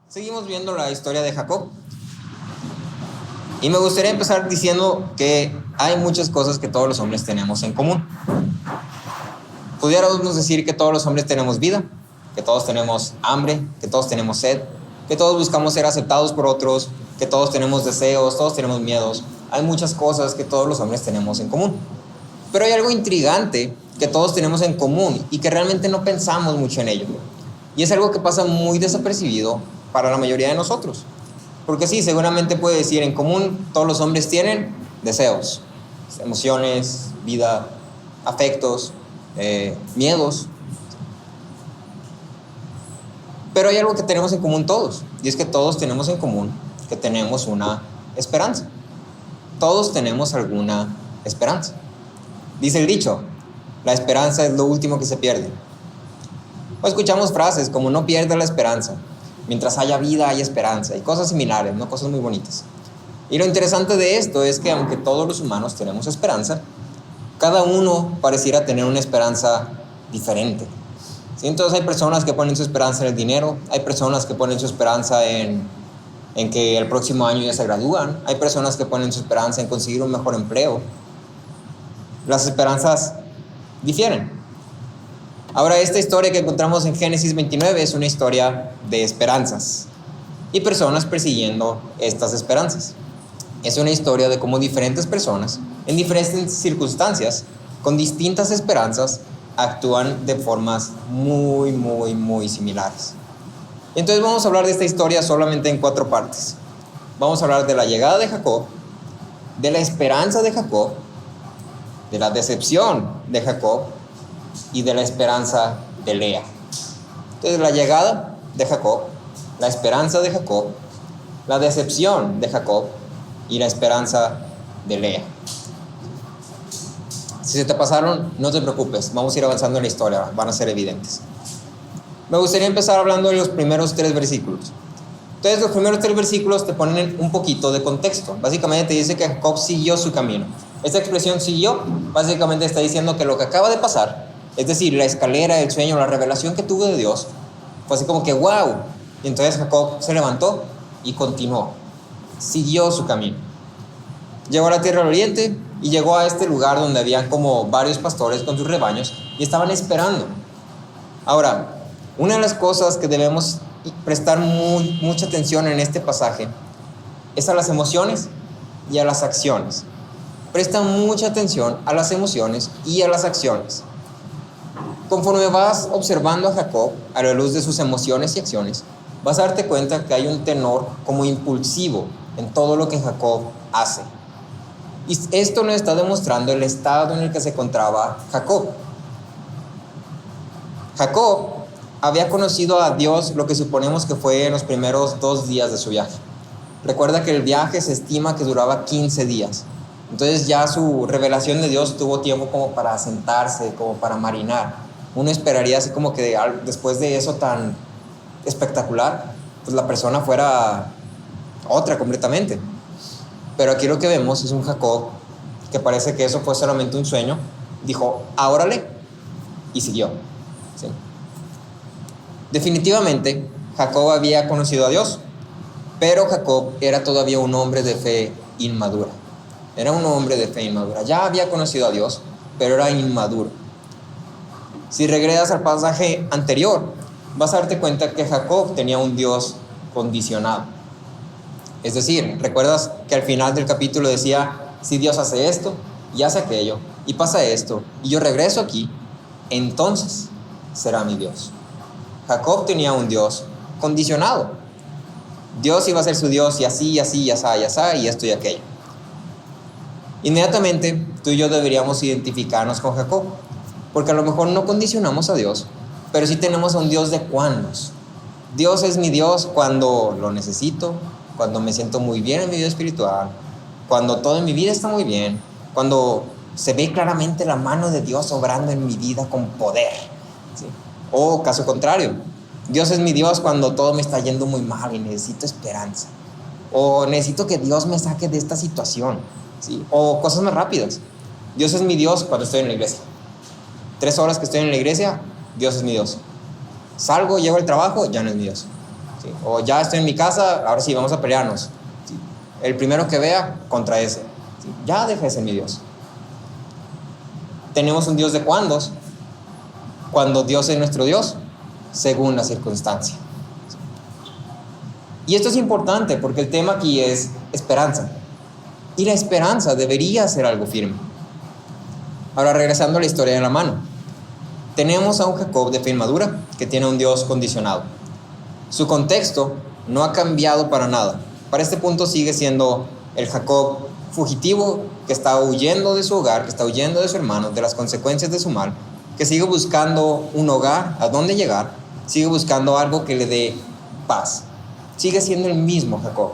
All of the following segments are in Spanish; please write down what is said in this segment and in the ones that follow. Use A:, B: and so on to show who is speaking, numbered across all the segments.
A: Seguimos viendo la historia de Jacob. Y me gustaría empezar diciendo que hay muchas cosas que todos los hombres tenemos en común. Pudiéramos decir que todos los hombres tenemos vida, que todos tenemos hambre, que todos tenemos sed, que todos buscamos ser aceptados por otros, que todos tenemos deseos, todos tenemos miedos. Hay muchas cosas que todos los hombres tenemos en común. Pero hay algo intrigante que todos tenemos en común y que realmente no pensamos mucho en ello. Y es algo que pasa muy desapercibido para la mayoría de nosotros. Porque sí, seguramente puede decir en común, todos los hombres tienen deseos, emociones, vida, afectos, miedos. Pero hay algo que tenemos en común todos, y es que todos tenemos en común que tenemos una esperanza. Todos tenemos alguna esperanza. Dice el dicho, la esperanza es lo último que se pierde. O escuchamos frases como no pierdas la esperanza, mientras haya vida hay esperanza, y cosas similares, ¿no? Cosas muy bonitas. Y lo interesante de esto es que aunque todos los humanos tenemos esperanza, cada uno pareciera tener una esperanza diferente. ¿Sí? Entonces hay personas que ponen su esperanza en el dinero, hay personas que ponen su esperanza en que el próximo año ya se gradúan, hay personas que ponen su esperanza en conseguir un mejor empleo. Las esperanzas difieren. Ahora, esta historia que encontramos en Génesis 29 es una historia de esperanzas y personas persiguiendo estas esperanzas. Es una historia de cómo diferentes personas, en diferentes circunstancias, con distintas esperanzas, actúan de formas muy similares. Entonces vamos a hablar de esta historia solamente en 4 partes. Vamos a hablar de la llegada de Jacob, de la esperanza de Jacob, de la decepción de Jacob y de la esperanza de Lea. Entonces la llegada de Jacob, la esperanza de Jacob, la decepción de Jacob y la esperanza de Lea. Si se te pasaron, no te preocupes, vamos a ir avanzando en la historia, van a ser evidentes. Me gustaría empezar hablando de los primeros 3 versículos. Entonces los primeros 3 versículos te ponen un poquito de contexto. Básicamente te dice que Jacob siguió su camino. Esta expresión siguió, básicamente está diciendo que lo que acaba de pasar, es decir, la escalera, el sueño, la revelación que tuvo de Dios, fue así como que wow. Y entonces Jacob se levantó y continuó, siguió su camino. Llegó a la tierra del oriente y llegó a este lugar donde habían como varios pastores con sus rebaños y estaban esperando. Ahora, una de las cosas que debemos prestar mucha atención en este pasaje es a las emociones y a las acciones. Presta mucha atención a las emociones y a las acciones. Conforme vas observando a Jacob a la luz de sus emociones y acciones, vas a darte cuenta que hay un tenor como impulsivo en todo lo que Jacob hace. Y esto nos está demostrando el estado en el que se encontraba Jacob. Jacob había conocido a Dios lo que suponemos que fue en los primeros 2 días de su viaje. Recuerda que el viaje se estima que duraba 15 días. Entonces ya su revelación de Dios tuvo tiempo como para asentarse, como para marinar. Uno esperaría así como que después de eso tan espectacular, pues la persona fuera otra completamente. Pero aquí lo que vemos es un Jacob que parece que eso fue solamente un sueño. Dijo, órale, y siguió. ¿Sí? Definitivamente, Jacob había conocido a Dios, pero Jacob era todavía un hombre de fe inmadura. Era un hombre de fe inmadura. Ya había conocido a Dios, pero era inmaduro. Si regresas al pasaje anterior, vas a darte cuenta que Jacob tenía un Dios condicionado. Es decir, recuerdas que al final del capítulo decía, si Dios hace esto y hace aquello y pasa esto y yo regreso aquí, entonces será mi Dios. Jacob tenía un Dios condicionado. Dios iba a ser su Dios y así, y así, y así, y así, y esto y aquello. Inmediatamente tú y yo deberíamos identificarnos con Jacob, porque a lo mejor no condicionamos a Dios, pero sí tenemos a un Dios de cuándos. Dios es mi Dios cuando lo necesito, cuando me siento muy bien en mi vida espiritual, cuando todo en mi vida está muy bien, cuando se ve claramente la mano de Dios obrando en mi vida con poder, ¿sí? O caso contrario, Dios es mi Dios cuando todo me está yendo muy mal y necesito esperanza, o necesito que Dios me saque de esta situación, ¿sí? O cosas más rápidas, Dios es mi Dios cuando estoy en la iglesia. 3 horas que estoy en la iglesia, Dios es mi Dios. Salgo, llego al trabajo, ya no es mi Dios. ¿sí? O ya estoy en mi casa, ahora sí, vamos a pelearnos. ¿Sí? El primero que vea contra ese. ¿Sí? Ya deja de ser mi Dios. Tenemos un Dios de cuándos, cuando Dios es nuestro Dios, según la circunstancia. Y esto es importante porque el tema aquí es esperanza. Y la esperanza debería ser algo firme. Ahora, regresando a la historia de la mano. Tenemos a un Jacob de firmadura que tiene un Dios condicionado. Su contexto no ha cambiado para nada. Para este punto sigue siendo el Jacob fugitivo que está huyendo de su hogar, que está huyendo de su hermano, de las consecuencias de su mal, que sigue buscando un hogar a dónde llegar, sigue buscando algo que le dé paz. Sigue siendo el mismo Jacob.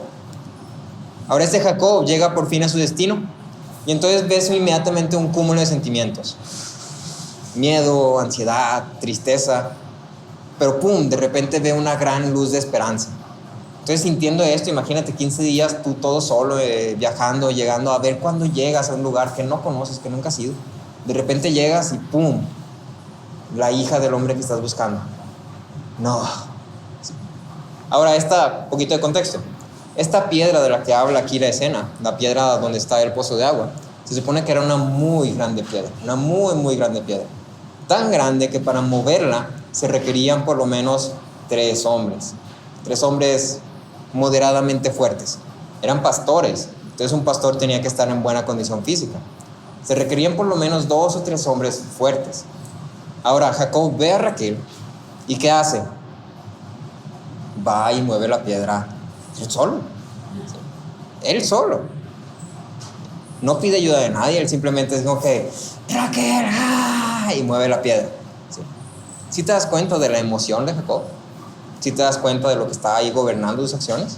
A: Ahora este Jacob llega por fin a su destino y entonces ves inmediatamente un cúmulo de sentimientos. Miedo, ansiedad, tristeza, pero pum, de repente ve una gran luz de esperanza. Entonces, sintiendo esto, imagínate 15 días tú todo solo, viajando, llegando a ver cuándo llegas a un lugar que no conoces, que nunca has ido. De repente llegas y pum, la hija del hombre que estás buscando. No. Ahora, poquito de contexto. Esta piedra de la que habla aquí la escena, la piedra donde está el pozo de agua, se supone que era una muy grande piedra, una muy, muy grande piedra. Tan grande que para moverla se requerían por lo menos 3 hombres. 3 hombres moderadamente fuertes. Eran pastores, entonces un pastor tenía que estar en buena condición física. Se requerían por lo menos 2 o 3 hombres fuertes. Ahora Jacob ve a Raquel y ¿qué hace? Va y mueve la piedra él solo. Él solo. No pide ayuda de nadie, él simplemente es como que Raquel, ¡ah! Y mueve la piedra. ¿Sí te das cuenta de la emoción de Jacob? ¿Sí te das cuenta de lo que está ahí gobernando sus acciones?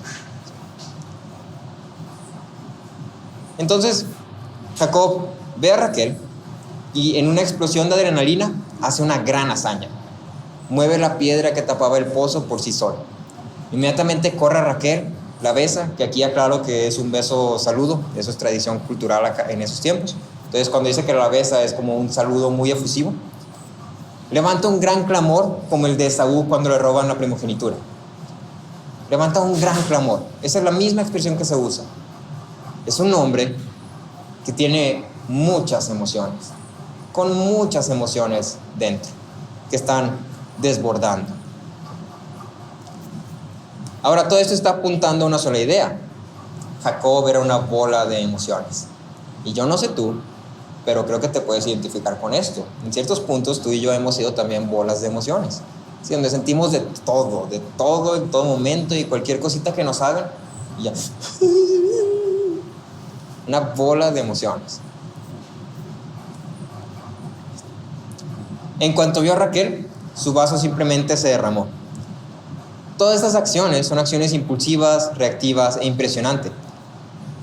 A: Entonces, Jacob ve a Raquel y en una explosión de adrenalina hace una gran hazaña. Mueve la piedra que tapaba el pozo por sí solo. Inmediatamente corre a Raquel, la besa, que aquí aclaro que es un beso saludo, eso es tradición cultural acá en esos tiempos. Entonces, cuando dice que la besa es como un saludo muy efusivo. Levanta un gran clamor como el de Esaú cuando le roban la primogenitura. Levanta un gran clamor. Esa es la misma expresión que se usa. Es un hombre que tiene muchas emociones, con muchas emociones dentro, que están desbordando. Ahora todo esto está apuntando a una sola idea. Jacob era una bola de emociones. Y yo no sé tú, pero creo que te puedes identificar con esto. En ciertos puntos tú y yo hemos sido también bolas de emociones, ¿sí? Donde sentimos de todo en todo momento y cualquier cosita que nos hagan, y ya. Una bola de emociones. En cuanto vio a Raquel, su vaso simplemente se derramó. Todas estas acciones son acciones impulsivas, reactivas e impresionantes.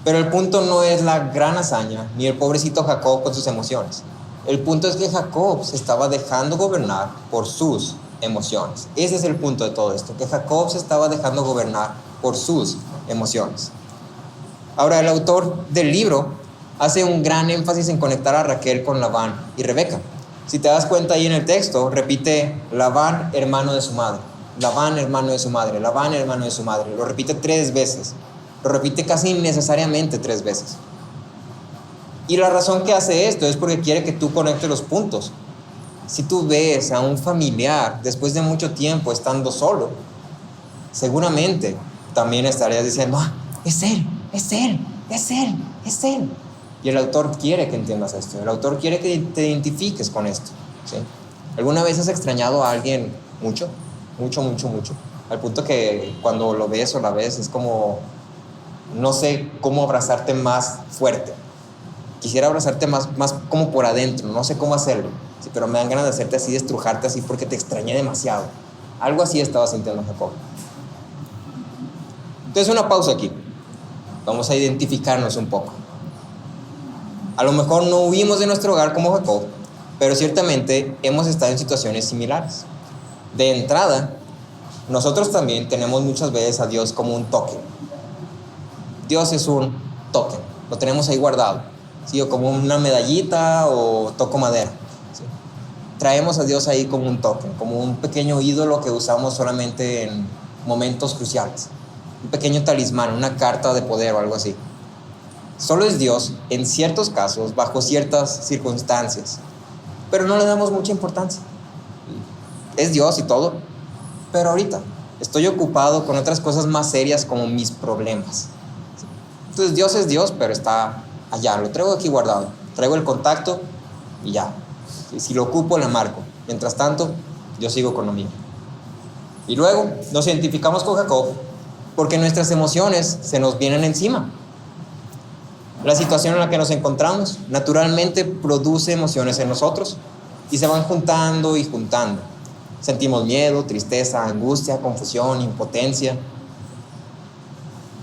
A: Pero el punto no es la gran hazaña, ni el pobrecito Jacob con sus emociones. El punto es que Jacob se estaba dejando gobernar por sus emociones. Ese es el punto de todo esto, que Jacob se estaba dejando gobernar por sus emociones. Ahora, el autor del libro hace un gran énfasis en conectar a Raquel con Labán y Rebeca. Si te das cuenta ahí en el texto, repite Labán, hermano de su madre. Labán, hermano de su madre. Labán, hermano de su madre. Lo repite 3 veces. Lo repite casi innecesariamente 3 veces. Y la razón que hace esto es porque quiere que tú conectes los puntos. Si tú ves a un familiar después de mucho tiempo estando solo, seguramente también estarías diciendo, es él, es él, es él, es él. Y el autor quiere que entiendas esto. El autor quiere que te identifiques con esto, ¿sí? ¿Alguna vez has extrañado a alguien mucho? Mucho, mucho, mucho. Al punto que cuando lo ves o la ves es como, no sé cómo abrazarte más fuerte. Quisiera abrazarte más como por adentro, no sé cómo hacerlo, ¿sí? Pero me dan ganas de hacerte así, de estrujarte así porque te extrañé demasiado. Algo así estaba sintiendo Jacob. Entonces, una pausa aquí. Vamos a identificarnos un poco. A lo mejor no huimos de nuestro hogar como Jacob, pero ciertamente hemos estado en situaciones similares. De entrada, nosotros también tenemos muchas veces a Dios como un token. Dios es un token, lo tenemos ahí guardado, ¿sí? O como una medallita o toco madera, ¿sí? Traemos a Dios ahí como un token, como un pequeño ídolo que usamos solamente momentos cruciales. Un pequeño talismán, una carta de poder o algo así. Solo es Dios en ciertos casos, bajo ciertas circunstancias, pero no le damos mucha importancia. Es Dios y todo, pero ahorita estoy ocupado con otras cosas más serias como mis problemas. Entonces Dios es Dios, pero está allá, lo traigo aquí guardado. Traigo el contacto y ya. Y si lo ocupo, le marco. Mientras tanto, yo sigo con lo mío. Y luego nos identificamos con Jacob porque nuestras emociones se nos vienen encima. La situación en la que nos encontramos naturalmente produce emociones en nosotros y se van juntando y juntando. Sentimos miedo, tristeza, angustia, confusión, impotencia.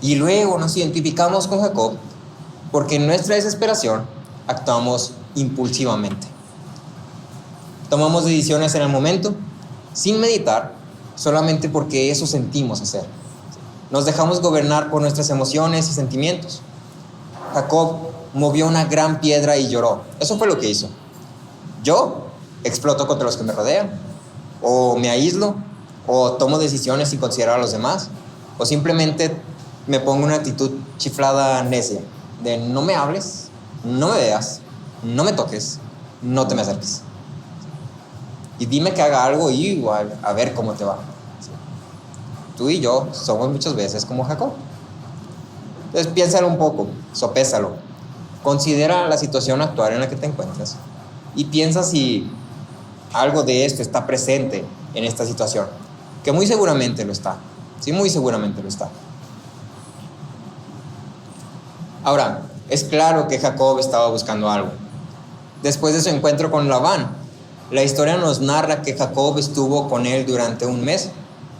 A: Y luego nos identificamos con Jacob porque en nuestra desesperación actuamos impulsivamente. Tomamos decisiones en el momento, sin meditar, solamente porque eso sentimos hacer. Nos dejamos gobernar por nuestras emociones y sentimientos. Jacob movió una gran piedra y lloró. Eso fue lo que hizo. Yo exploto contra los que me rodean, o me aíslo, o tomo decisiones sin considerar a los demás, o simplemente me pongo una actitud chiflada necia, de no me hables, no me veas, no me toques, no te me acerques. Y dime que haga algo y igual, a ver cómo te va. Tú y yo somos muchas veces como Jacob. Entonces piénsalo un poco, sopésalo. Considera la situación actual en la que te encuentras y piensa si algo de esto está presente en esta situación, que muy seguramente lo está. Sí, muy seguramente lo está. Ahora, es claro que Jacob estaba buscando algo. Después de su encuentro con Labán, la historia nos narra que Jacob estuvo con él durante un mes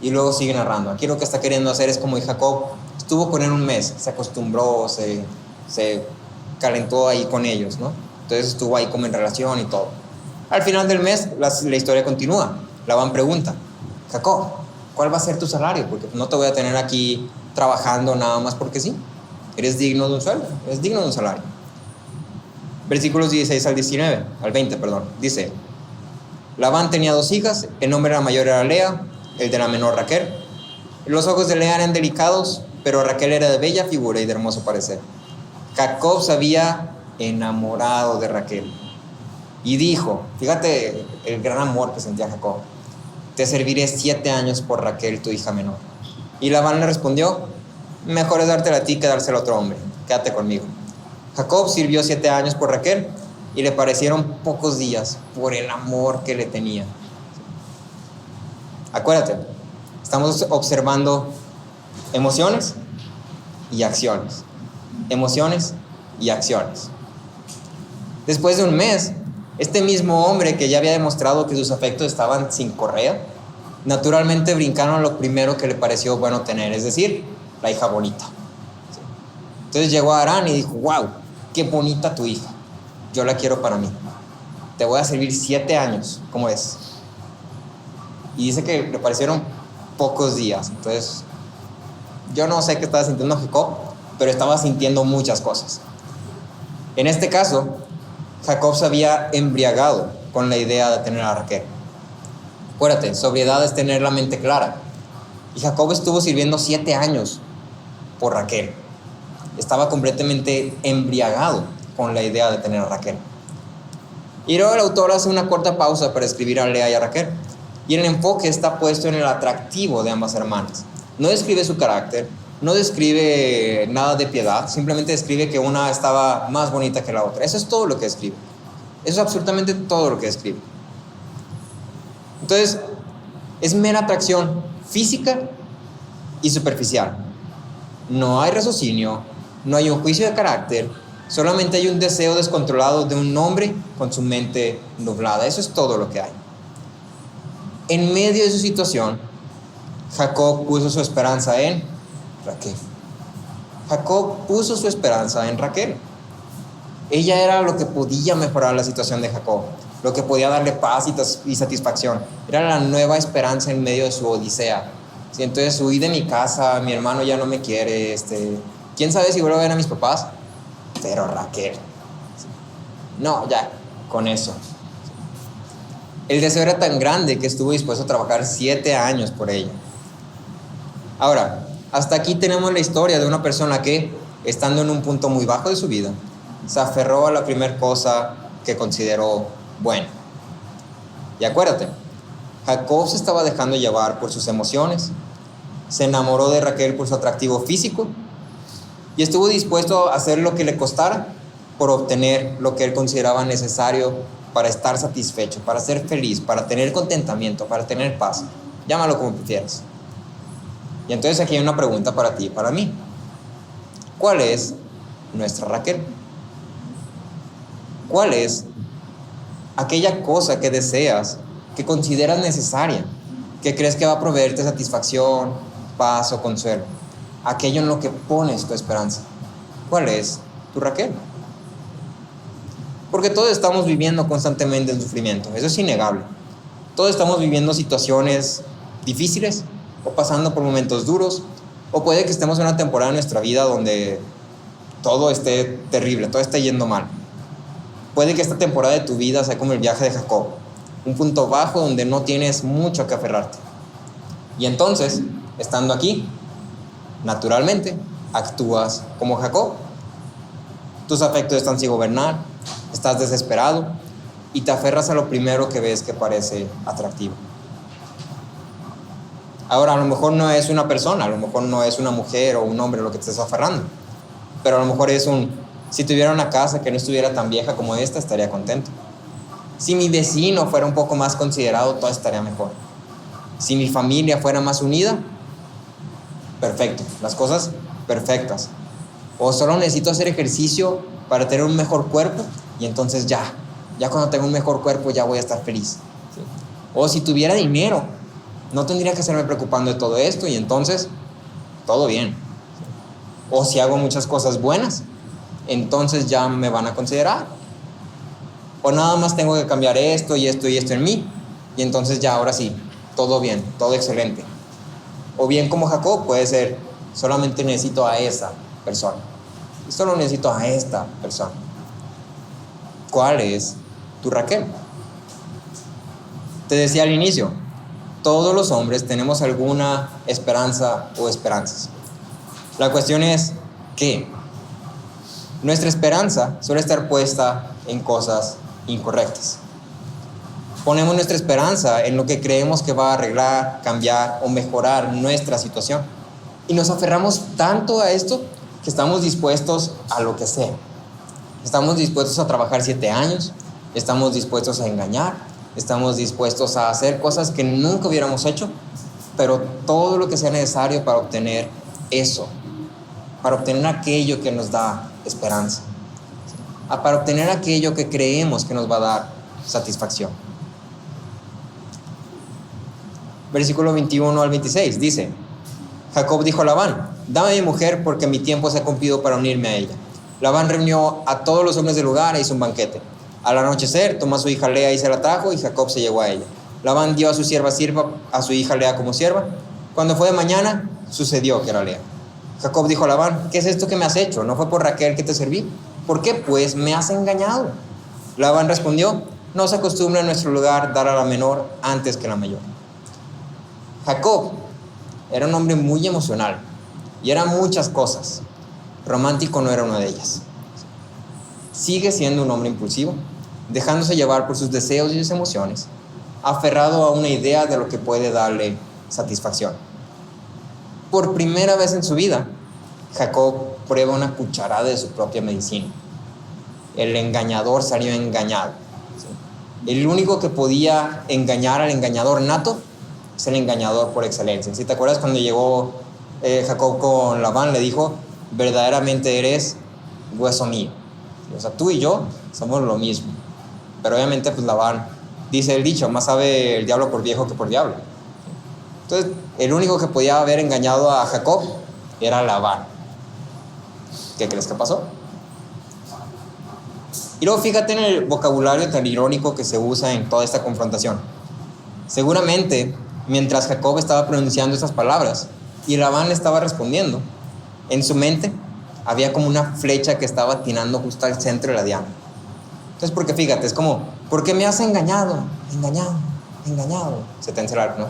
A: y luego sigue narrando. Aquí lo que está queriendo hacer es como Jacob estuvo con él un mes, se acostumbró, se calentó ahí con ellos, ¿no? Entonces estuvo ahí como en relación y todo. Al final del mes, la historia continúa. Labán pregunta: Jacob, ¿cuál va a ser tu salario? Porque no te voy a tener aquí trabajando nada más porque sí. Eres digno de un sueldo, eres digno de un salario. Versículos 16 al 20, dice: Labán tenía 2 hijas, el nombre de la mayor era Lea, el de la menor Raquel. Los ojos de Lea eran delicados, pero Raquel era de bella figura y de hermoso parecer. Jacob se había enamorado de Raquel y dijo, fíjate el gran amor que sentía Jacob: te serviré 7 años por Raquel, tu hija menor. Y Labán le respondió: mejor es dártela a ti que dársela a otro hombre, quédate conmigo. Jacob sirvió 7 años por Raquel y le parecieron pocos días por el amor que le tenía. Acuérdate, estamos observando emociones y acciones. Emociones y acciones. Después de un mes, este mismo hombre que ya había demostrado que sus afectos estaban sin correa, naturalmente brincaron a lo primero que le pareció bueno tener, es decir, la hija bonita. Entonces llegó a Harán y dijo: wow, qué bonita tu hija, yo la quiero para mí, te voy a servir 7 años, ¿cómo es? Y dice que le parecieron pocos días. Entonces yo no sé qué estaba sintiendo Jacob, pero estaba sintiendo muchas cosas. En este caso, Jacob se había embriagado con la idea de tener a Raquel. Acuérdate, sobriedad es tener la mente clara. Y Jacob estuvo sirviendo 7 años por Raquel. Estaba completamente embriagado con la idea de tener a Raquel. Y luego el autor hace una corta pausa para escribir a Lea y a Raquel. Y el enfoque está puesto en el atractivo de ambas hermanas. No describe su carácter, no describe nada de piedad, simplemente describe que una estaba más bonita que la otra. Eso es todo lo que describe. Eso es absolutamente todo lo que describe. Entonces, es mera atracción física y superficial. No hay raciocinio, no hay un juicio de carácter, solamente hay un deseo descontrolado de un hombre con su mente nublada. Eso es todo lo que hay. En medio de su situación, Jacob puso su esperanza en Raquel. Jacob puso su esperanza en Raquel. Ella era lo que podía mejorar la situación de Jacob, lo que podía darle paz y satisfacción. Era la nueva esperanza en medio de su odisea. ¿Sí? Entonces huí de mi casa, mi hermano ya no me quiere, ¿quién sabe si vuelvo a ver a mis papás? Pero Raquel, no, ya, con eso. El deseo era tan grande que estuvo dispuesto a trabajar 7 años por ella. Ahora, hasta aquí tenemos la historia de una persona que, estando en un punto muy bajo de su vida, se aferró a la primera cosa que consideró buena. Y acuérdate, Jacob se estaba dejando llevar por sus emociones, se enamoró de Raquel por su atractivo físico y estuvo dispuesto a hacer lo que le costara por obtener lo que él consideraba necesario para estar satisfecho, para ser feliz, para tener contentamiento, para tener paz. Llámalo como prefieras. Y entonces aquí hay una pregunta para ti y para mí. ¿Cuál es nuestra Raquel? ¿Cuál es aquella cosa que deseas, que consideras necesaria, que crees que va a proveerte satisfacción, paz o consuelo? Aquello en lo que pones tu esperanza. ¿Cuál es tu Raquel? Porque todos estamos viviendo constantemente en sufrimiento, eso es innegable. Todos estamos viviendo situaciones difíciles o pasando por momentos duros, o puede que estemos en una temporada de nuestra vida donde todo esté terrible, todo esté yendo mal. Puede que esta temporada de tu vida sea como el viaje de Jacob, un punto bajo donde no tienes mucho a que aferrarte. Y entonces, estando aquí, naturalmente, actúas como Jacob. Tus afectos están sin gobernar, estás desesperado y te aferras a lo primero que ves que parece atractivo. Ahora, a lo mejor no es una persona, a lo mejor no es una mujer o un hombre lo que te estás aferrando, pero a lo mejor es si tuviera una casa que no estuviera tan vieja como esta, estaría contento. Si mi vecino fuera un poco más considerado, todo estaría mejor. Si mi familia fuera más unida, perfecto, las cosas perfectas. O solo necesito hacer ejercicio para tener un mejor cuerpo y entonces ya cuando tenga un mejor cuerpo ya voy a estar feliz. ¿Sí? O si tuviera dinero, no tendría que estarme preocupando de todo esto y entonces todo bien. O si hago muchas cosas buenas, entonces ya me van a considerar. O nada más tengo que cambiar esto y esto y esto en mí y entonces ya ahora sí, todo bien, todo excelente. O bien como Jacob puede ser, solamente necesito a esa persona. Y solo necesito a esta persona. ¿Cuál es tu Raquel? Te decía al inicio, todos los hombres tenemos alguna esperanza o esperanzas. La cuestión es, ¿qué? Nuestra esperanza suele estar puesta en cosas incorrectas. Ponemos nuestra esperanza en lo que creemos que va a arreglar, cambiar o mejorar nuestra situación. Y nos aferramos tanto a esto que estamos dispuestos a lo que sea. Estamos dispuestos a trabajar 7 años, estamos dispuestos a engañar, estamos dispuestos a hacer cosas que nunca hubiéramos hecho, pero todo lo que sea necesario para obtener eso, para obtener aquello que nos da esperanza, para obtener aquello que creemos que nos va a dar satisfacción. Versículo 21 al 26 dice: Jacob dijo a Labán: dame a mi mujer porque mi tiempo se ha cumplido para unirme a ella. Labán reunió a todos los hombres del lugar e hizo un banquete. Al anochecer tomó a su hija Lea y se la trajo y Jacob se llegó a ella. Labán dio a su sierva Zilpa a su hija Lea como sierva. Cuando fue de mañana, sucedió que era Lea. Jacob dijo a Labán: ¿qué es esto que me has hecho? ¿No fue por Raquel que te serví? ¿Por qué pues me has engañado? Labán respondió: no se acostumbra en nuestro lugar dar a la menor antes que la mayor. Jacob era un hombre muy emocional y era muchas cosas. Romántico no era una de ellas. Sigue siendo un hombre impulsivo, dejándose llevar por sus deseos y sus emociones, aferrado a una idea de lo que puede darle satisfacción. Por primera vez en su vida, Jacob prueba una cucharada de su propia medicina. El engañador salió engañado. El único que podía engañar al engañador nato es el engañador por excelencia. Si te acuerdas cuando llegó Jacob con Labán, le dijo: verdaderamente eres hueso mío. O sea, tú y yo somos lo mismo. Pero obviamente pues Labán, dice el dicho, más sabe el diablo por viejo que por diablo. Entonces el único que podía haber engañado a Jacob era Labán. ¿Qué crees que pasó? Y luego fíjate en el vocabulario tan irónico que se usa en toda esta confrontación. Seguramente mientras Jacob estaba pronunciando esas palabras y Labán le estaba respondiendo, en su mente había como una flecha que estaba atinando justo al centro de la diana. Entonces, porque fíjate, es como: ¿por qué me has engañado? Engañado. Se te encerraron, ¿no?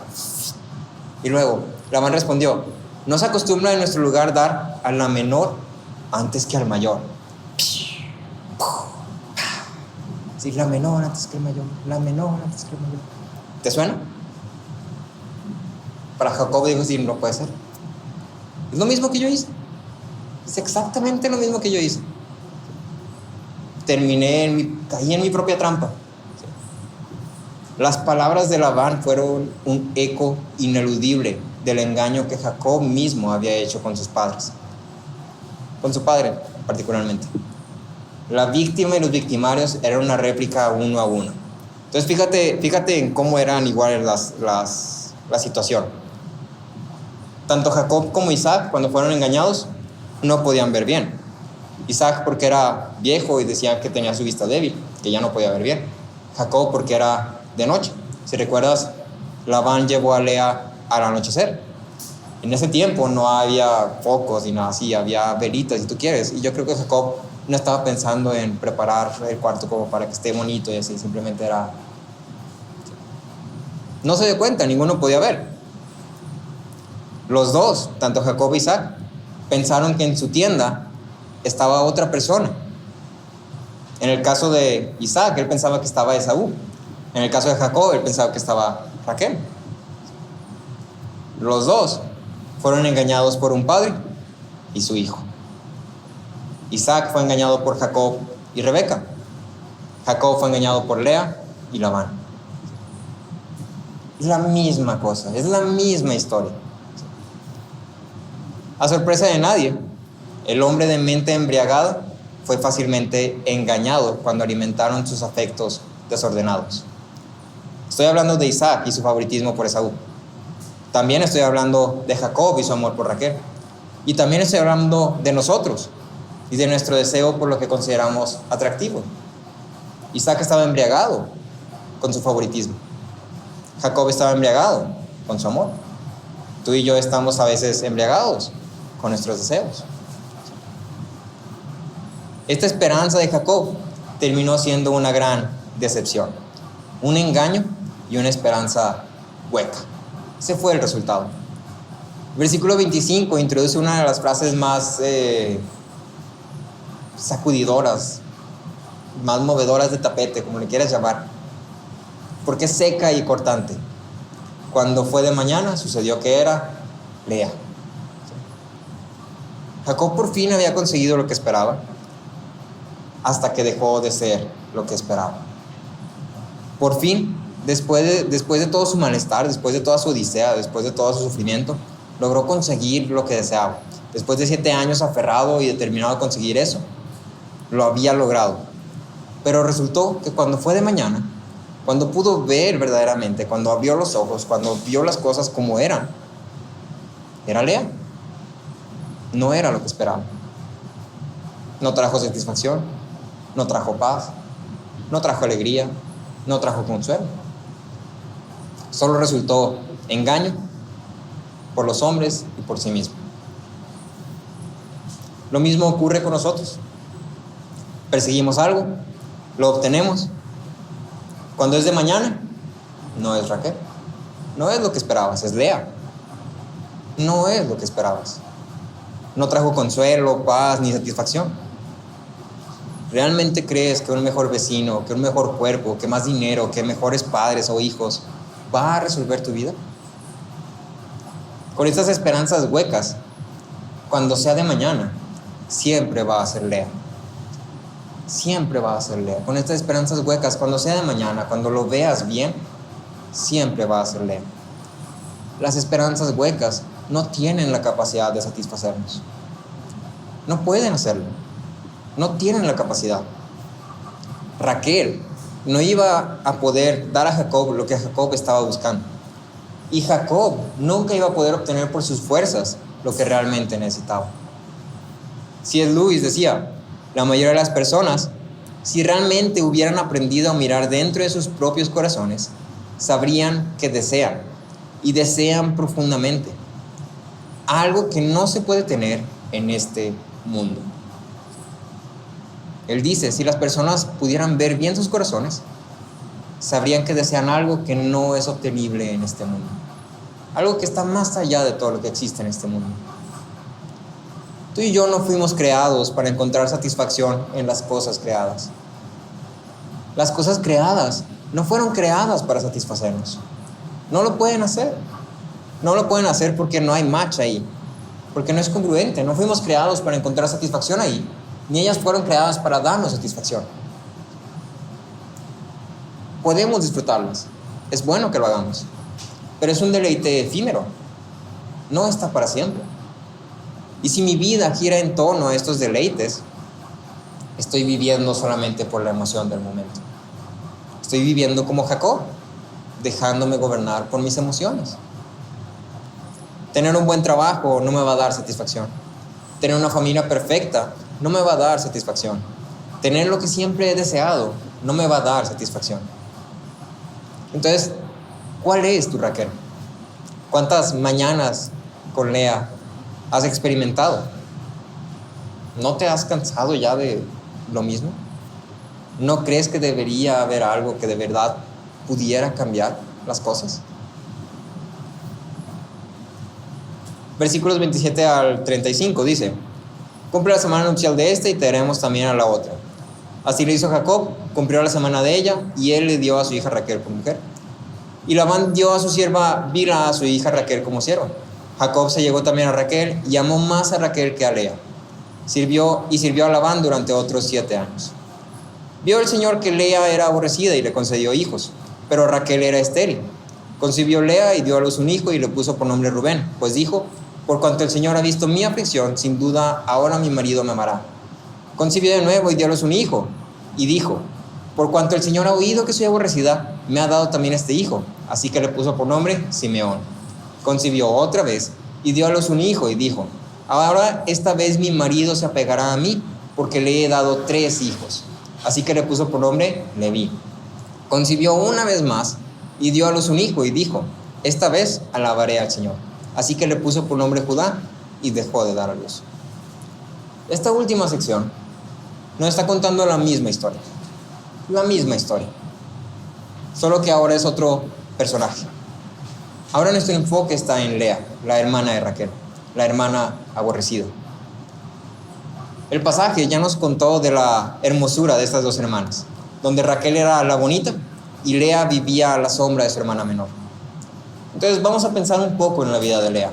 A: Y luego Labán respondió: No se acostumbra en nuestro lugar dar a la menor antes que al mayor. Sí, la menor antes que el mayor, la menor antes que el mayor. ¿Te suena? Para Jacob dijo, sí, no puede ser. Es lo mismo que yo hice. Es exactamente lo mismo que yo hice. Caí en mi propia trampa. Las palabras de Labán fueron un eco ineludible del engaño que Jacob mismo había hecho con sus padres. Con su padre, particularmente. La víctima y los victimarios eran una réplica uno a uno. Entonces fíjate en cómo eran iguales la situación. Tanto Jacob como Isaac, cuando fueron engañados, no podían ver bien. Isaac porque era viejo y decía que tenía su vista débil, que ya no podía ver bien. Jacob porque era de noche. Si recuerdas, Labán llevó a Lea al anochecer. En ese tiempo no había focos ni nada así, había velitas si tú quieres. Y yo creo que Jacob no estaba pensando en preparar el cuarto como para que esté bonito y así, simplemente era... No se dio cuenta, ninguno podía ver. Los dos, tanto Jacob y Isaac, pensaron que en su tienda estaba otra persona. En el caso de Isaac, él pensaba que estaba Esaú. En el caso de Jacob, él pensaba que estaba Raquel. Los dos fueron engañados por un padre y su hijo. Isaac fue engañado por Jacob y Rebeca. Jacob fue engañado por Lea y Labán. Es la misma cosa, es la misma historia. A sorpresa de nadie, el hombre de mente embriagada fue fácilmente engañado cuando alimentaron sus afectos desordenados. Estoy hablando de Isaac y su favoritismo por Esaú. También estoy hablando de Jacob y su amor por Raquel. Y también estoy hablando de nosotros y de nuestro deseo por lo que consideramos atractivo. Isaac estaba embriagado con su favoritismo. Jacob estaba embriagado con su amor. Tú y yo estamos a veces embriagados con nuestros deseos. Esta esperanza de Jacob terminó siendo una gran decepción, un engaño y una esperanza hueca. Ese fue el resultado. Versículo 25 introduce una de las frases más sacudidoras, más movedoras de tapete, como le quieras llamar, porque es seca y cortante. Cuando fue de mañana, sucedió que era Lea. Jacob por fin había conseguido lo que esperaba, hasta que dejó de ser lo que esperaba. Por fin, después de todo su malestar, después de toda su odisea, después de todo su sufrimiento, logró conseguir lo que deseaba. Después de 7 años aferrado y determinado a conseguir eso, lo había logrado. Pero resultó que cuando fue de mañana, cuando pudo ver verdaderamente, cuando abrió los ojos, cuando vio las cosas como eran, era Lea. No era lo que esperaba. No trajo satisfacción, no trajo paz, no trajo alegría, no trajo consuelo. Solo resultó engaño por los hombres y por sí mismo. Lo mismo ocurre con nosotros. Perseguimos algo, lo obtenemos. Cuando es de mañana, no es Raquel. No es lo que esperabas, es Lea. No es lo que esperabas. No trajo consuelo, paz ni satisfacción. ¿Realmente crees que un mejor vecino, que un mejor cuerpo, que más dinero, que mejores padres o hijos va a resolver tu vida? Con estas esperanzas huecas, cuando sea de mañana, siempre va a ser Lea. Siempre va a ser Lea. Con estas esperanzas huecas, cuando sea de mañana, cuando lo veas bien, siempre va a ser Lea. Las esperanzas huecas no tienen la capacidad de satisfacernos. No pueden hacerlo. No tienen la capacidad. Raquel no iba a poder dar a Jacob lo que Jacob estaba buscando. Y Jacob nunca iba a poder obtener por sus fuerzas lo que realmente necesitaba. C.S. Lewis decía, la mayoría de las personas, si realmente hubieran aprendido a mirar dentro de sus propios corazones, sabrían que desean, y desean profundamente, algo que no se puede tener en este mundo. Él dice, si las personas pudieran ver bien sus corazones, sabrían que desean algo que no es obtenible en este mundo. algo que está más allá de todo lo que existe en este mundo. Tú y yo no fuimos creados para encontrar satisfacción en las cosas creadas. Las cosas creadas no fueron creadas para satisfacernos. No lo pueden hacer. No lo pueden hacer porque no hay match ahí, porque no es congruente. No fuimos creados para encontrar satisfacción ahí, ni ellas fueron creadas para darnos satisfacción. Podemos disfrutarlas, es bueno que lo hagamos, pero es un deleite efímero, no está para siempre. Y si mi vida gira en torno a estos deleites, estoy viviendo solamente por la emoción del momento. Estoy viviendo como Jacob, dejándome gobernar por mis emociones. Tener un buen trabajo no me va a dar satisfacción. Tener una familia perfecta no me va a dar satisfacción. Tener lo que siempre he deseado no me va a dar satisfacción. Entonces, ¿cuál es tu Raquel? ¿Cuántas mañanas con Lea has experimentado? ¿No te has cansado ya de lo mismo? ¿No crees que debería haber algo que de verdad pudiera cambiar las cosas? Versículos 27 al 35 dice: cumple la semana nupcial de esta y te daremos también a la otra. Así lo hizo Jacob, cumplió la semana de ella, y él le dio a su hija Raquel por mujer. Y Labán dio a su sierva Bilha a su hija Raquel como sierva. Jacob se llegó también a Raquel y amó más a Raquel que a Lea. Sirvió a Labán durante otros 7 años. Vio el Señor que Lea era aborrecida y le concedió hijos, pero Raquel era estéril. Concibió Lea y dio a luz un hijo y le puso por nombre Rubén, pues dijo: por cuanto el Señor ha visto mi aflicción, sin duda ahora mi marido me amará. Concibió de nuevo y dio a luz un hijo, y dijo: por cuanto el Señor ha oído que soy aborrecida, me ha dado también este hijo. Así que le puso por nombre Simeón. Concibió otra vez y dio a luz un hijo, y dijo: ahora esta vez mi marido se apegará a mí, porque le he dado 3 hijos. Así que le puso por nombre Leví. Concibió una vez más y dio a luz un hijo, y dijo: esta vez alabaré al Señor. Así que le puso por nombre Judá, y dejó de dar a luz. Esta última sección nos está contando la misma historia. La misma historia. Solo que ahora es otro personaje. Ahora nuestro enfoque está en Lea, la hermana de Raquel, la hermana aborrecida. El pasaje ya nos contó de la hermosura de estas 2 hermanas, donde Raquel era la bonita y Lea vivía a la sombra de su hermana menor. Entonces vamos a pensar un poco en la vida de Lea.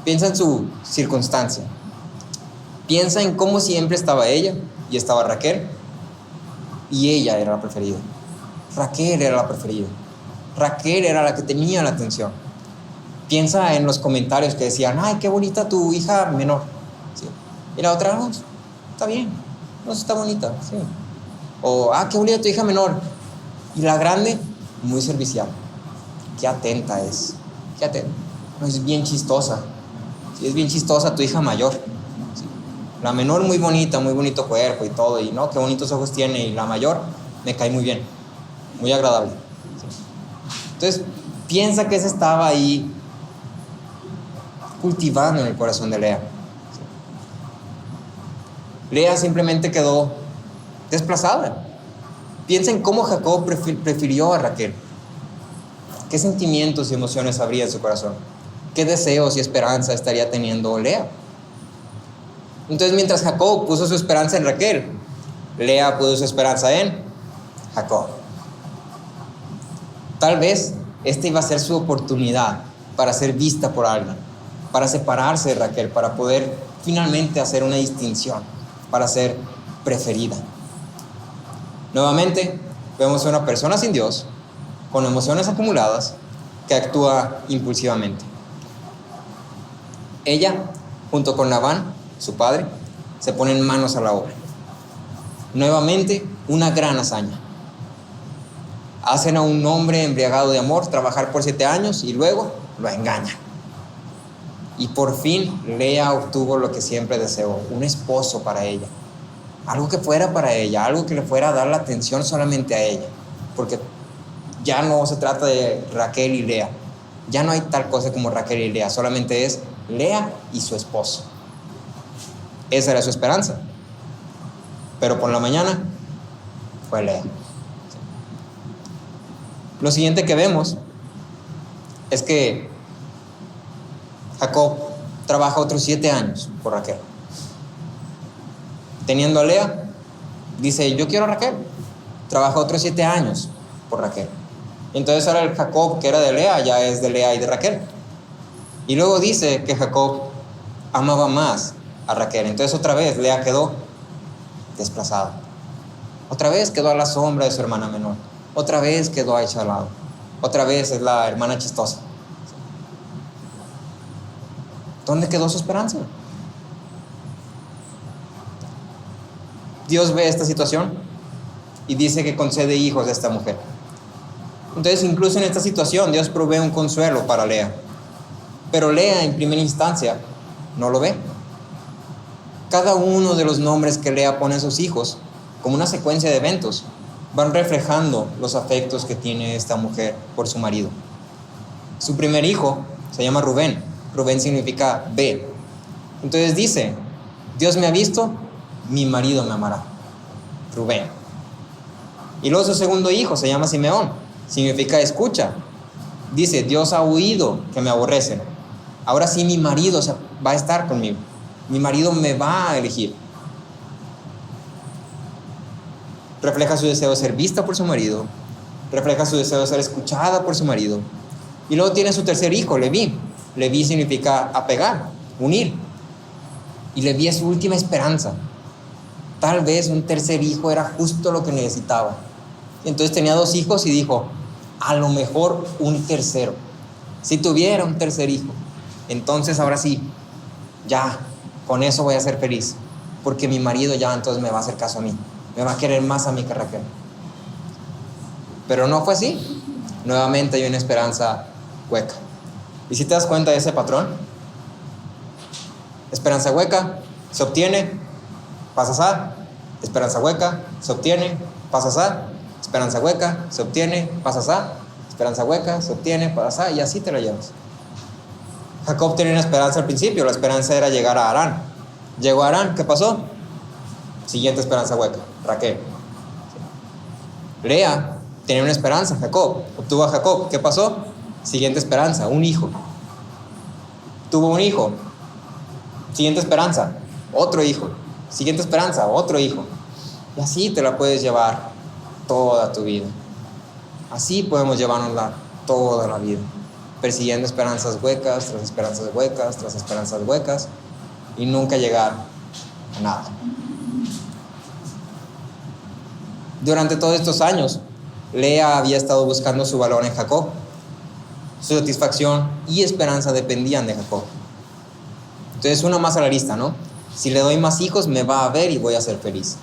A: Piensa en su circunstancia. Piensa en cómo siempre estaba ella y estaba Raquel, y ella era la preferida. Raquel era la preferida. Raquel era la que tenía la atención. Piensa en los comentarios que decían: ay, qué bonita tu hija menor. ¿Sí? Y la otra: no, está bien, no, está bonita. Sí. O: qué bonita tu hija menor. Y la grande, muy servicial. Qué atenta es. Qué atenta. No, es bien chistosa. Sí, es bien chistosa tu hija mayor. Sí. La menor muy bonita, muy bonito cuerpo y todo. Y no, qué bonitos ojos tiene. Y la mayor me cae muy bien. Muy agradable. Sí. Entonces, piensa que ese estaba ahí cultivando en el corazón de Lea. Lea simplemente quedó desplazada. Piensa en cómo Jacob prefirió a Raquel. ¿Qué sentimientos y emociones habría en su corazón? ¿Qué deseos y esperanza estaría teniendo Lea? Entonces, mientras Jacob puso su esperanza en Raquel, Lea puso su esperanza en Jacob. Tal vez esta iba a ser su oportunidad para ser vista por alguien, para separarse de Raquel, para poder finalmente hacer una distinción, para ser preferida. Nuevamente, vemos a una persona sin Dios, con emociones acumuladas, que actúa impulsivamente. Ella, junto con Labán, su padre, se ponen manos a la obra. Nuevamente, una gran hazaña. Hacen a un hombre embriagado de amor trabajar por 7 años y luego lo engañan. Y por fin Lea obtuvo lo que siempre deseó: un esposo para ella. Algo que fuera para ella, algo que le fuera a dar la atención solamente a ella. Porque ya no se trata de Raquel y Lea. Ya no hay tal cosa como Raquel y Lea. Solamente es Lea y su esposo. Esa era su esperanza. Pero por la mañana fue Lea. Lo siguiente que vemos es que Jacob trabaja otros 7 años por Raquel. Teniendo a Lea, dice, yo quiero a Raquel. Trabaja otros 7 años por Raquel. Entonces ahora el Jacob que era de Lea ya es de Lea y de Raquel. Y luego dice que Jacob amaba más a Raquel. Entonces otra vez Lea quedó desplazada. Otra vez quedó a la sombra de su hermana menor. Otra vez quedó hecha al lado. Otra vez es la hermana chistosa. ¿Dónde quedó su esperanza? Dios ve esta situación y dice que concede hijos a esta mujer. Entonces, incluso en esta situación, Dios provee un consuelo para Lea. Pero Lea, en primera instancia, no lo ve. Cada uno de los nombres que Lea pone a sus hijos, como una secuencia de eventos, van reflejando los afectos que tiene esta mujer por su marido. Su primer hijo se llama Rubén. Rubén significa ve. Entonces dice, Dios me ha visto, mi marido me amará. Rubén. Y luego su segundo hijo se llama Simeón. Significa escucha. Dice, Dios ha oído que me aborrecen. Ahora sí mi marido va a estar conmigo. Mi marido me va a elegir. Refleja su deseo de ser vista por su marido. Refleja su deseo de ser escuchada por su marido. Y luego tiene su tercer hijo, Leví. Leví significa apegar, unir. Y Leví es su última esperanza. Tal vez un tercer hijo era justo lo que necesitaba. Entonces tenía 2 hijos y dijo, a lo mejor un tercero. Si tuviera un tercer hijo, entonces ahora sí, ya, con eso voy a ser feliz. Porque mi marido ya entonces me va a hacer caso a mí. Me va a querer más a mí que a Raquel. Pero no fue así. Nuevamente hay una esperanza hueca. ¿Y si te das cuenta de ese patrón? Esperanza hueca, se obtiene, pasas a. Esperanza hueca, se obtiene, pasas a. Esperanza hueca, se obtiene, pasas a. Esperanza hueca, se obtiene, pasas a. Y así te la llevas. Jacob tenía una esperanza al principio. La esperanza era llegar a Harán. Llegó a Harán, ¿qué pasó? Siguiente esperanza hueca, Raquel. Lea tenía una esperanza, Jacob. Obtuvo a Jacob, ¿qué pasó? Siguiente esperanza, un hijo. Tuvo un hijo. Siguiente esperanza, otro hijo. Siguiente esperanza, otro hijo. Y así te la puedes llevar toda tu vida. Así podemos llevárnosla toda la vida. Persiguiendo esperanzas huecas, tras esperanzas huecas, tras esperanzas huecas. Y nunca llegar a nada. Durante todos estos años, Lea había estado buscando su valor en Jacob. Su satisfacción y esperanza dependían de Jacob. Entonces, una más a la lista, ¿no? Si le doy más hijos, me va a ver y voy a ser feliz.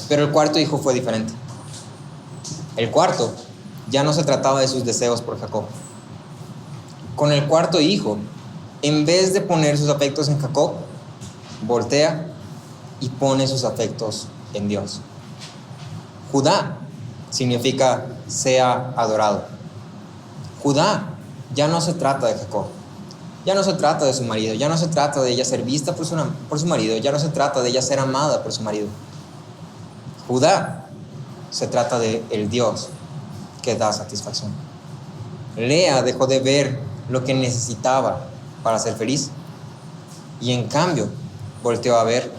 A: Pero el cuarto hijo fue diferente. El cuarto ya no se trataba de sus deseos por Jacob. Con el cuarto hijo, en vez de poner sus afectos en Jacob, voltea y pone sus afectos en Dios. Judá significa sea adorado. Judá ya no se trata de Jacob, ya no se trata de su marido, ya no se trata de ella ser vista por su marido, ya no se trata de ella ser amada por su marido. Judá se trata de el Dios que da satisfacción. Lea dejó de ver lo que necesitaba para ser feliz y en cambio volteó a ver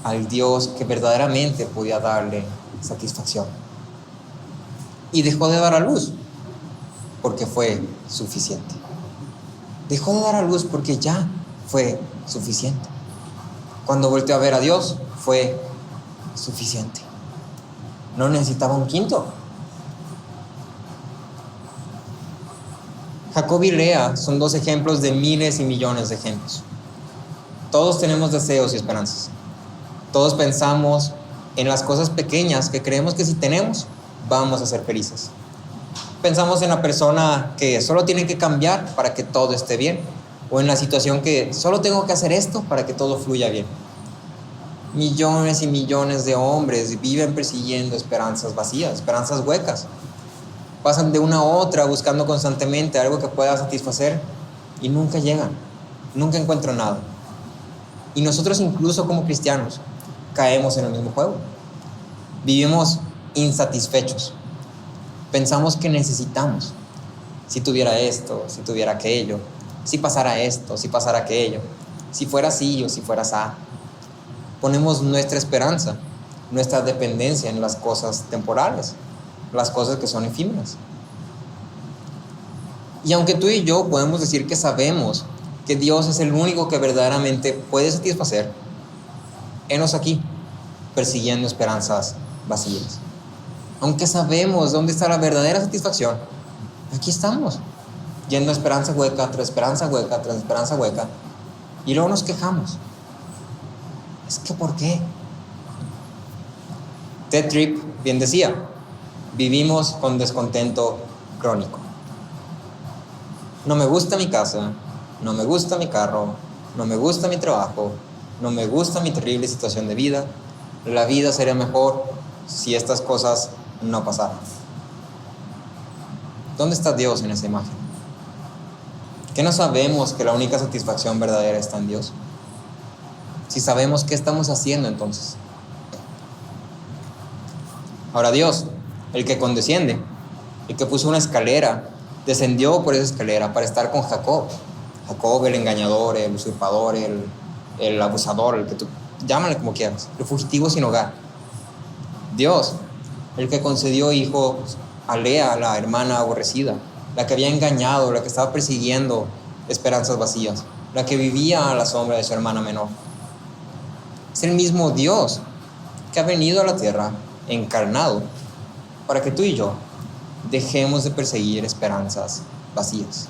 A: al Dios que verdaderamente podía darle satisfacción. Y dejó de dar a luz porque fue suficiente. Dejó de dar a luz porque ya fue suficiente. Cuando volteó a ver a Dios, fue suficiente. No necesitaba un quinto. Jacob y Lea son 2 ejemplos de miles y millones de ejemplos. Todos tenemos deseos y esperanzas. Todos pensamos en las cosas pequeñas que creemos que si tenemos, vamos a ser felices. Pensamos en la persona que solo tiene que cambiar para que todo esté bien, o en la situación que solo tengo que hacer esto para que todo fluya bien. Millones y millones de hombres viven persiguiendo esperanzas vacías, esperanzas huecas. Pasan de una a otra buscando constantemente algo que pueda satisfacer y nunca llegan, nunca encuentran nada. Y nosotros incluso como cristianos caemos en el mismo juego. Vivimos insatisfechos. Pensamos que necesitamos. Si tuviera esto, si tuviera aquello. si pasara esto, si pasara aquello, si fuera así o si fuera así. Ponemos nuestra esperanza, nuestra dependencia en las cosas temporales, las cosas que son efímeras. Y aunque tú y yo podemos decir que sabemos que Dios es el único que verdaderamente puede satisfacer, henos aquí, persiguiendo esperanzas vacías. Aunque sabemos dónde está la verdadera satisfacción, aquí estamos, yendo esperanza hueca tras esperanza hueca tras esperanza hueca, y luego nos quejamos. Es que ¿por qué? Ted Tripp bien decía, vivimos con descontento crónico. No me gusta mi casa, no me gusta mi carro, no me gusta mi trabajo, no me gusta mi terrible situación de vida. La vida sería mejor si estas cosas no pasaran. ¿Dónde está Dios en esa imagen? ¿Qué no sabemos que la única satisfacción verdadera está en Dios? Si sabemos, ¿qué estamos haciendo entonces? Ahora Dios, el que condesciende, el que puso una escalera, descendió por esa escalera para estar con Jacob. Jacob, el engañador, el usurpador, el abusador, el que tú, llámale como quieras, el fugitivo sin hogar. Dios, el que concedió hijos a Lea, la hermana aborrecida, la que había engañado, la que estaba persiguiendo esperanzas vacías, la que vivía a la sombra de su hermana menor. Es el mismo Dios que ha venido a la tierra encarnado para que tú y yo dejemos de perseguir esperanzas vacías,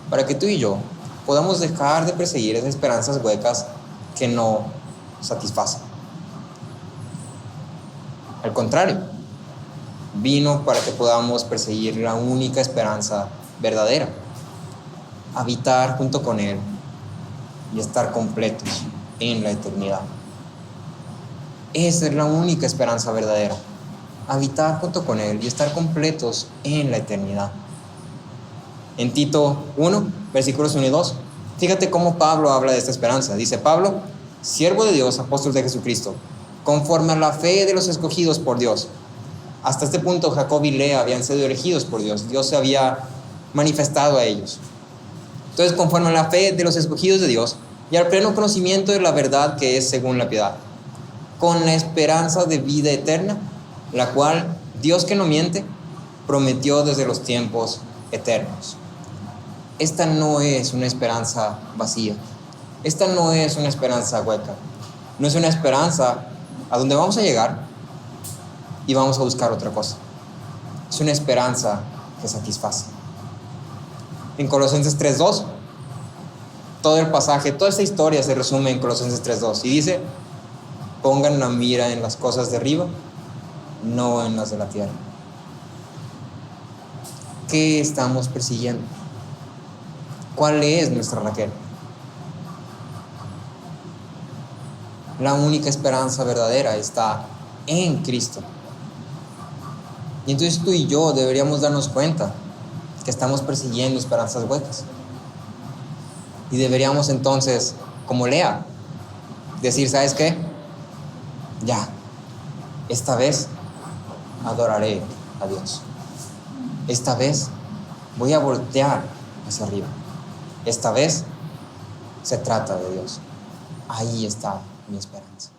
A: para que tú y yo podamos dejar de perseguir esas esperanzas huecas que no satisfacen. Al contrario, vino para que podamos perseguir la única esperanza verdadera, habitar junto con Él y estar completos en la eternidad. Esa es la única esperanza verdadera, habitar junto con Él y estar completos en la eternidad. En Tito 1, versículos 1 y 2, fíjate cómo Pablo habla de esta esperanza. Dice Pablo, siervo de Dios, apóstol de Jesucristo, conforme a la fe de los escogidos por Dios. Hasta este punto Jacob y Lea habían sido elegidos por Dios. Dios se había manifestado a ellos. Entonces, conforme a la fe de los escogidos de Dios y al pleno conocimiento de la verdad que es según la piedad, con la esperanza de vida eterna, la cual Dios que no miente, prometió desde los tiempos eternos. Esta no es una esperanza vacía. Esta no es una esperanza hueca. No es una esperanza a donde vamos a llegar y vamos a buscar otra cosa. Es una esperanza que satisface. En Colosenses 3:2, todo el pasaje, toda esta historia se resume en Colosenses 3:2 y dice, pongan la mira en las cosas de arriba, no en las de la tierra. ¿Qué estamos persiguiendo? ¿Cuál es nuestra Raquel? La única esperanza verdadera está en Cristo. Y entonces tú y yo deberíamos darnos cuenta que estamos persiguiendo esperanzas huecas. Y deberíamos entonces, como Lea, decir, ¿sabes qué? Ya, esta vez adoraré a Dios. Esta vez voy a voltear hacia arriba. Esta vez se trata de Dios. Ahí está mi esperanza.